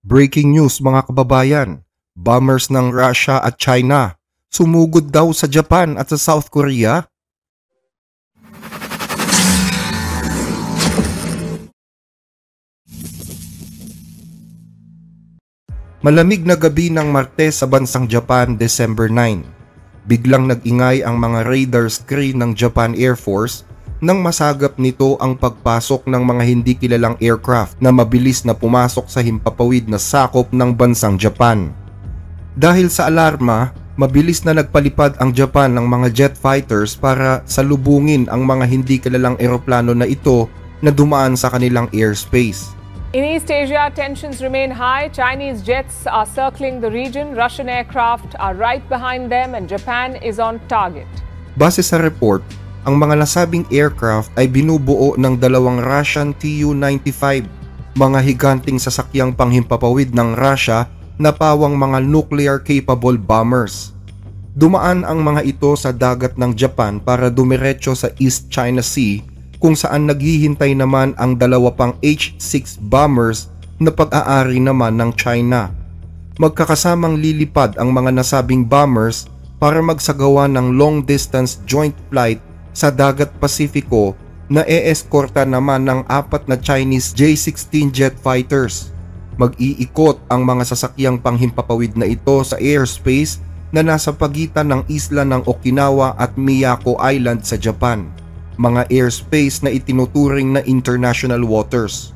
Breaking news mga kababayan, bombers ng Russia at China sumugod daw sa Japan at sa South Korea. Malamig na gabi ng Martes sa bansang Japan, December 9. Biglang nag-ingay ang mga radar screen ng Japan Air Force nang masagap nito ang pagpasok ng mga hindi kilalang aircraft na mabilis na pumasok sa himpapawid na sakop ng bansang Japan. Dahil sa alarma, mabilis na nagpalipad ang Japan ng mga jet fighters para salubungin ang mga hindi kilalang eroplano na ito na dumaan sa kanilang airspace. In East Asia, tensions remain high. Chinese jets are circling the region, Russian aircraft are right behind them, and Japan is on target. Base sa report, ang mga nasabing aircraft ay binubuo ng dalawang Russian Tu-95, mga higanting sasakyang panghimpapawid ng Russia na pawang mga nuclear-capable bombers. Dumaan ang mga ito sa dagat ng Japan para dumiretso sa East China Sea, kung saan naghihintay naman ang dalawa pang H-6 bombers na pag-aari naman ng China. Magkakasamang lilipad ang mga nasabing bombers para magsagawa ng long-distance joint flight sa dagat Pasifiko na e-eskorta naman ng 4 na Chinese J-16 jet fighters. Mag-iikot ang mga sasakyang panghimpapawid na ito sa airspace na nasa pagitan ng isla ng Okinawa at Miyako Island sa Japan, mga airspace na itinuturing na international waters.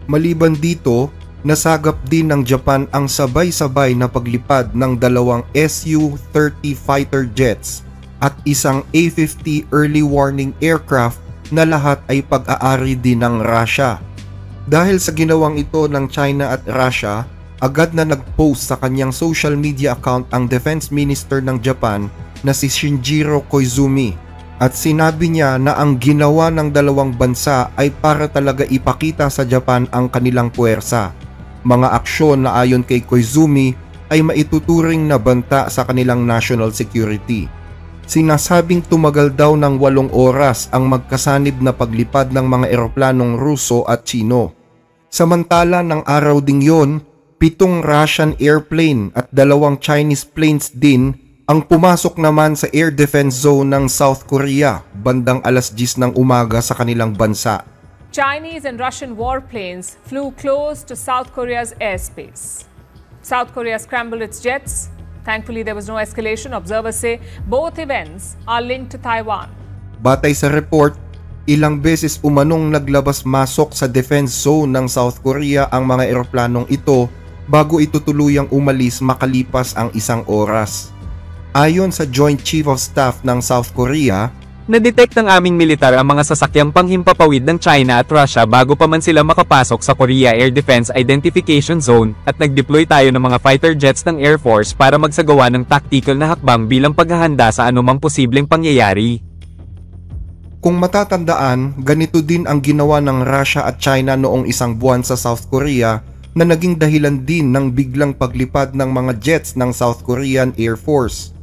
Maliban dito, nasagap din ng Japan ang sabay-sabay na paglipad ng dalawang Su-30 fighter jets at isang A-50 early warning aircraft na lahat ay pag-aari din ng Russia. Dahil sa ginawang ito ng China at Russia, agad na nag-post sa kanyang social media account ang Defense Minister ng Japan na si Shinjiro Koizumi at sinabi niya na ang ginawa ng dalawang bansa ay para talaga ipakita sa Japan ang kanilang puwersa. Mga aksyon na ayon kay Koizumi ay maituturing na banta sa kanilang national security. Sinasabing tumagal daw ng 8 oras ang magkasanib na paglipad ng mga eroplanong Ruso at Chino. Samantala ng araw ding yon, 7 Russian airplane at 2 Chinese planes din ang pumasok naman sa air defense zone ng South Korea bandang alas 10 ng umaga sa kanilang bansa. Chinese and Russian warplanes flew close to South Korea's airspace. South Korea scrambled its jets. Thankfully, there was no escalation. Observers say both events are linked to Taiwan. Batay sa report, ilang beses umanong naglabas-masok sa defense zone ng South Korea ang mga eroplanong ito bago ito tuluyang umalis makalipas ang 1 oras. Ayon sa Joint Chief of Staff ng South Korea, na-detect ng aming militar ang mga sasakyang panghimpapawid ng China at Russia bago pa man sila makapasok sa Korea Air Defense Identification Zone at nag-deploy tayo ng mga fighter jets ng Air Force para magsagawa ng tactical na hakbang bilang paghahanda sa anumang posibleng pangyayari. Kung matatandaan, ganito din ang ginawa ng Russia at China noong 1 buwan sa South Korea na naging dahilan din ng biglang paglipad ng mga jets ng South Korean Air Force.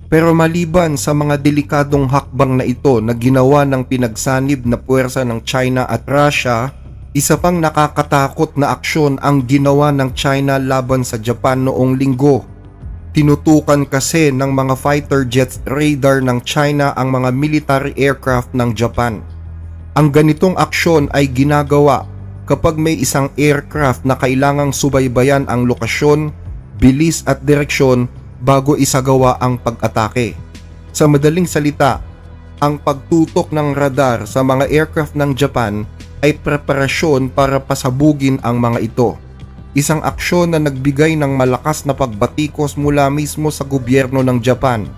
Pero maliban sa mga delikadong hakbang na ito na ginawa ng pinagsanib na puwersa ng China at Russia, isa pang nakakatakot na aksyon ang ginawa ng China laban sa Japan noong Linggo. Tinutukan kasi ng mga fighter jets radar ng China ang mga military aircraft ng Japan. Ang ganitong aksyon ay ginagawa kapag may isang aircraft na kailangang subaybayan ang lokasyon, bilis at direksyon bago isagawa ang pag-atake. Sa madaling salita, ang pagtutok ng radar sa mga aircraft ng Japan ay preparasyon para pasabugin ang mga ito. Isang aksyon na nagbigay ng malakas na pagbatikos mula mismo sa gobyerno ng Japan.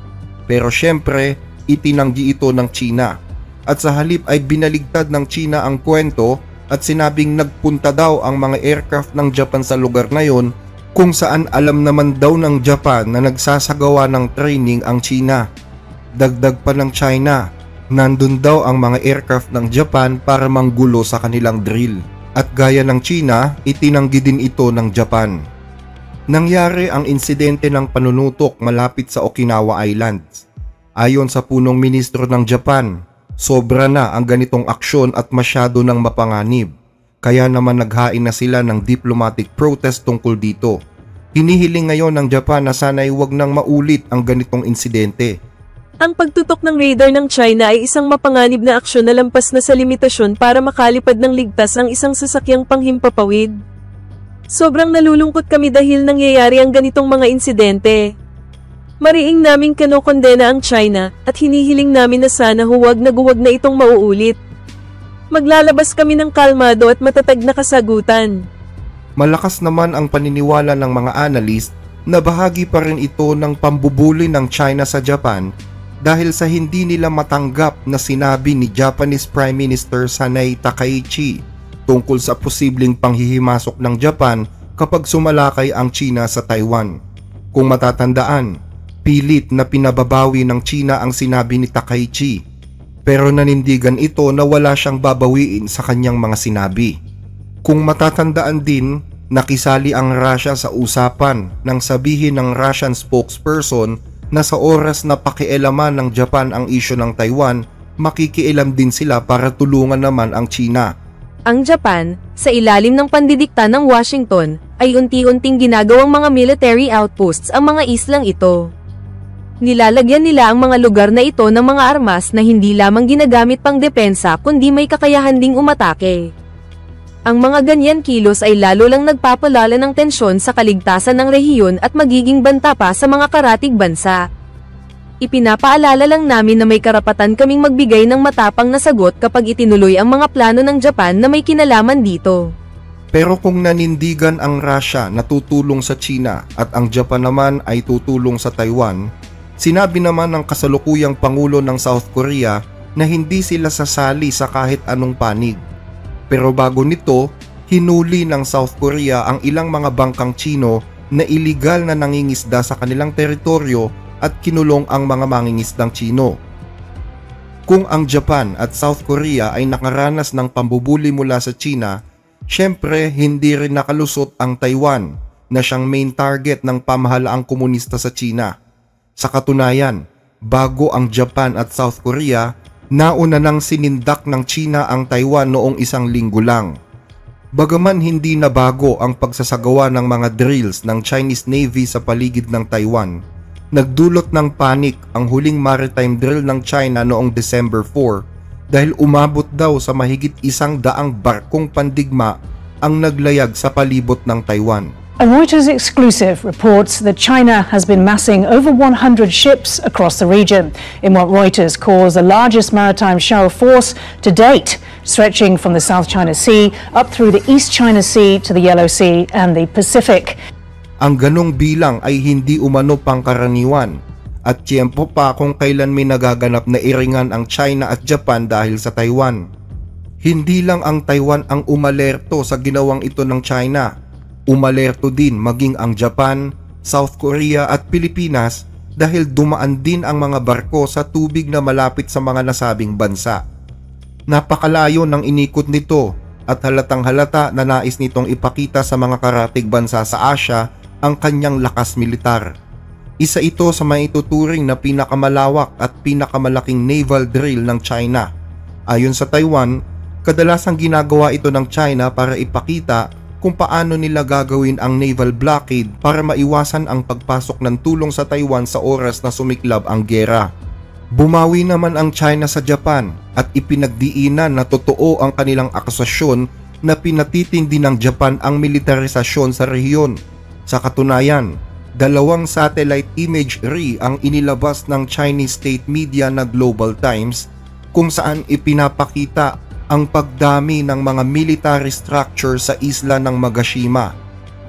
Pero syempre, itinanggi ito ng China. At sa halip ay binaligtad ng China ang kwento at sinabing nagpunta daw ang mga aircraft ng Japan sa lugar na yon, kung saan alam naman daw ng Japan na nagsasagawa ng training ang China. Dagdag pa ng China, nandun daw ang mga aircraft ng Japan para manggulo sa kanilang drill. At gaya ng China, itinanggi din ito ng Japan. Nangyari ang insidente ng panunutok malapit sa Okinawa Island. Ayon sa punong ministro ng Japan, sobra na ang ganitong aksyon at masyado nang mapanganib. Kaya naman naghain na sila ng diplomatic protest tungkol dito. Hinihiling ngayon ng Japan na sana'y huwag nang maulit ang ganitong insidente. Ang pagtutok ng radar ng China ay isang mapanganib na aksyon na lampas na sa limitasyon para makalipad ng ligtas ang isang sasakyang panghimpapawid. Sobrang nalulungkot kami dahil nangyayari ang ganitong mga insidente. Mariing naming kinokondena ang China at hinihiling namin na sana huwag na itong mauulit. Maglalabas kami ng kalmado at matatag na kasagutan. Malakas naman ang paniniwala ng mga analyst na bahagi pa rin ito ng pambubuli ng China sa Japan dahil sa hindi nila matanggap na sinabi ni Japanese Prime Minister Sanai Takaichi tungkol sa posibleng panghihimasok ng Japan kapag sumalakay ang China sa Taiwan. Kung matatandaan, pilit na pinababawi ng China ang sinabi ni Takaichi, pero nanindigan ito na wala siyang babawiin sa kanyang mga sinabi. Kung matatandaan din, nakisali ang Russia sa usapan nang sabihin ng Russian spokesperson na sa oras na pakialaman ng Japan ang isyu ng Taiwan, makikialam din sila para tulungan naman ang China. Ang Japan, sa ilalim ng pandidikta ng Washington, ay unti-unting ginagawang mga military outposts ang mga islang ito. Nilalagyan nila ang mga lugar na ito ng mga armas na hindi lamang ginagamit pang depensa kundi may kakayahan ding umatake. Ang mga ganyan kilos ay lalo lang nagpapalala ng tensyon sa kaligtasan ng rehiyon at magiging banta pa sa mga karatig bansa. Ipinapaalala lang namin na may karapatan kaming magbigay ng matapang na sagot kapag itinuloy ang mga plano ng Japan na may kinalaman dito. Pero kung nanindigan ang Russia na tutulong sa China at ang Japan naman ay tutulong sa Taiwan, sinabi naman ng kasalukuyang Pangulo ng South Korea na hindi sila sasali sa kahit anong panig. Pero bago nito, hinuli ng South Korea ang ilang mga bangkang Chino na iligal na nangingisda sa kanilang teritoryo at kinulong ang mga mangingisdang Chino. Kung ang Japan at South Korea ay nakaranas ng pambubuli mula sa China, syempre hindi rin nakalusot ang Taiwan na siyang main target ng pamahalaang komunista sa China. Sa katunayan, bago ang Japan at South Korea, nauna nang sinindak ng China ang Taiwan noong 1 linggo lang. Bagaman hindi na bago ang pagsasagawa ng mga drills ng Chinese Navy sa paligid ng Taiwan, nagdulot ng panik ang huling maritime drill ng China noong December 4 dahil umabot daw sa mahigit 100 barkong pandigma ang naglayag sa palibot ng Taiwan. A Reuters exclusive reports that China has been massing over 100 ships across the region in what Reuters calls the largest maritime show of force to date, stretching from the South China Sea up through the East China Sea to the Yellow Sea and the Pacific. Ang ganong bilang ay hindi umano pangkaraniwan at tiyempo pa kung kailan may nagaganap na iringan ang China at Japan dahil sa Taiwan. Hindi lang ang Taiwan ang umalerto sa ginawang ito ng China. Umalerto din maging ang Japan, South Korea at Pilipinas dahil dumaan din ang mga barko sa tubig na malapit sa mga nasabing bansa. Napakalayo ng inikot nito at halatang halata na nais nitong ipakita sa mga karatig bansa sa Asia ang kanyang lakas militar. Isa ito sa maituturing na pinakamalawak at pinakamalaking naval drill ng China. Ayon sa Taiwan, kadalasang ginagawa ito ng China para ipakita kung paano nila gagawin ang naval blockade para maiwasan ang pagpasok ng tulong sa Taiwan sa oras na sumiklab ang giyera. Bumawi naman ang China sa Japan at ipinagdiinan na totoo ang kanilang akusasyon na pinatitindi ng Japan ang militarisasyon sa rehiyon. Sa katunayan, 2 satellite imagery ang inilabas ng Chinese state media na Global Times kung saan ipinapakita ang pagdami ng mga military structure sa isla ng Magashima.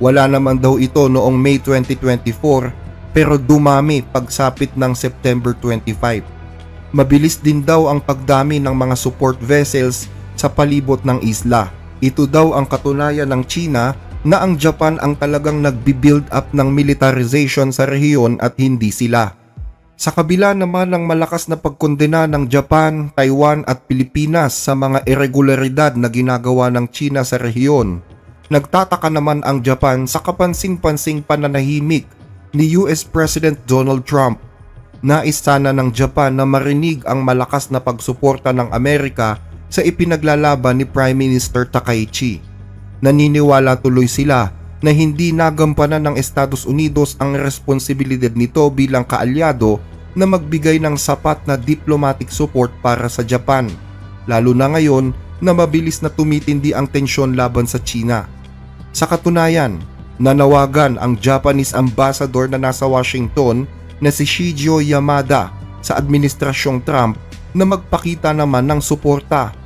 Wala naman daw ito noong May 2024 pero dumami pagsapit ng September 25. Mabilis din daw ang pagdami ng mga support vessels sa palibot ng isla. Ito daw ang katunayan ng China na ang Japan ang talagang nagbi-build up ng militarization sa rehiyon at hindi sila. Sa kabila naman ng malakas na pagkondena ng Japan, Taiwan at Pilipinas sa mga irregularidad na ginagawa ng China sa rehiyon, nagtataka naman ang Japan sa kapansin-pansing pananahimik ni US President Donald Trump. Nais sana ng Japan na marinig ang malakas na pagsuporta ng Amerika sa ipinaglalaban ni Prime Minister Takaichi. Naniniwala tuloy sila na hindi nagampanan ng Estados Unidos ang responsibilidad nito bilang kaalyado na magbigay ng sapat na diplomatic support para sa Japan, lalo na ngayon na mabilis na tumitindi ang tensyon laban sa China. Sa katunayan, nanawagan ang Japanese ambassador na nasa Washington na si Shigeo Yamada sa administrasyong Trump na magpakita naman ng suporta.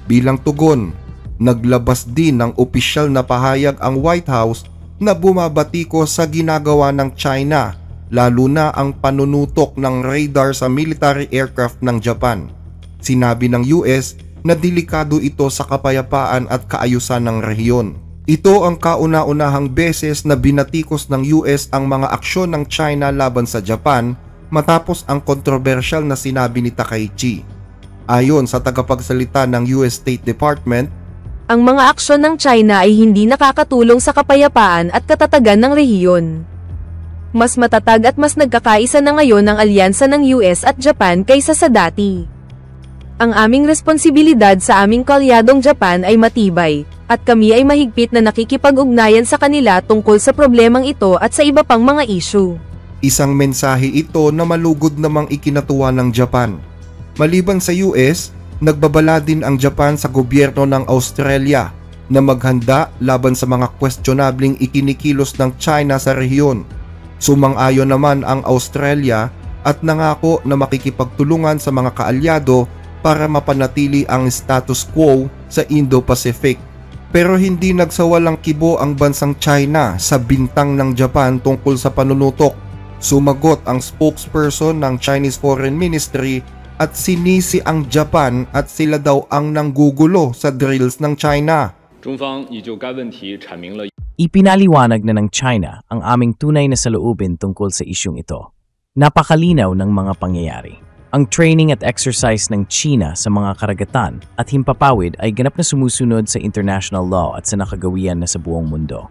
Bilang tugon, naglabas din ng opisyal na pahayag ang White House na bumabati ko sa ginagawa ng China, lalo na ang panunutok ng radar sa military aircraft ng Japan. Sinabi ng US na delikado ito sa kapayapaan at kaayusan ng rehiyon. Ito ang kauna-unahang beses na binatikos ng US ang mga aksyon ng China laban sa Japan matapos ang kontrobersyal na sinabi ni Takaichi. Ayon sa tagapagsalita ng US State Department, ang mga aksyon ng China ay hindi nakakatulong sa kapayapaan at katatagan ng rehiyon. Mas matatag at mas nagkakaisa na ngayon ang alyansa ng US at Japan kaysa sa dati. Ang aming responsibilidad sa aming kaalyadong Japan ay matibay, at kami ay mahigpit na nakikipag-ugnayan sa kanila tungkol sa problemang ito at sa iba pang mga issue. Isang mensahe ito na malugod namang ikinatuwa ng Japan. Maliban sa US, nagbabala din ang Japan sa gobyerno ng Australia na maghanda laban sa mga questionabling ikinikilos ng China sa rehiyon. Sumang-ayon naman ang Australia at nangako na makikipagtulungan sa mga kaalyado para mapanatili ang status quo sa Indo-Pacific. Pero hindi nagsawalang kibo ang bansang China sa bintang ng Japan tungkol sa panunutok. Sumagot ang spokesperson ng Chinese Foreign Ministry at sinisi ang Japan at sila daw ang nanggugulo sa drills ng China. Ipinaliwanag na ng China ang aming tunay na saloobin tungkol sa isyung ito. Napakalinaw ng mga pangyayari. Ang training at exercise ng China sa mga karagatan at himpapawid ay ganap na sumusunod sa international law at sa nakagawian na sa buong mundo.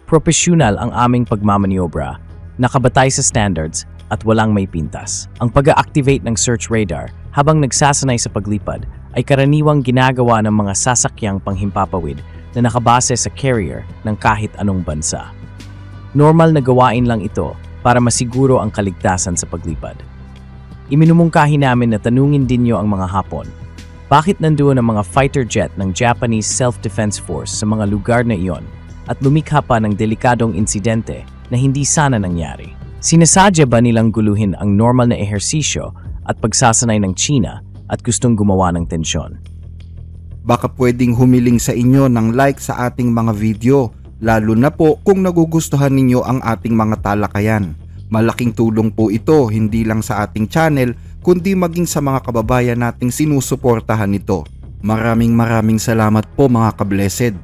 Propesyonal ang aming pagmamaniobra, nakabatay sa standards at walang may pintas. Ang pag-activate ng search radar habang nagsasanay sa paglipad ay karaniwang ginagawa ng mga sasakyang panghimpapawid na nakabase sa carrier ng kahit anong bansa. Normal na gawain lang ito para masiguro ang kaligtasan sa paglipad. Iminumungkahi namin na tanungin din niyo ang mga Hapon. Bakit nandoon ang mga fighter jet ng Japanese Self-Defense Force sa mga lugar na iyon at lumikha pa ng delikadong insidente na hindi sana nangyari? Sinasadya ba nilang guluhin ang normal na ehersisyo at pagsasanay ng China at gustong gumawa ng tensyon? Baka pwedeng humiling sa inyo ng like sa ating mga video, lalo na po kung nagugustuhan ninyo ang ating mga talakayan. Malaking tulong po ito hindi lang sa ating channel kundi maging sa mga kababayan nating sinusuportahan nito. Maraming salamat po mga ka-blessed.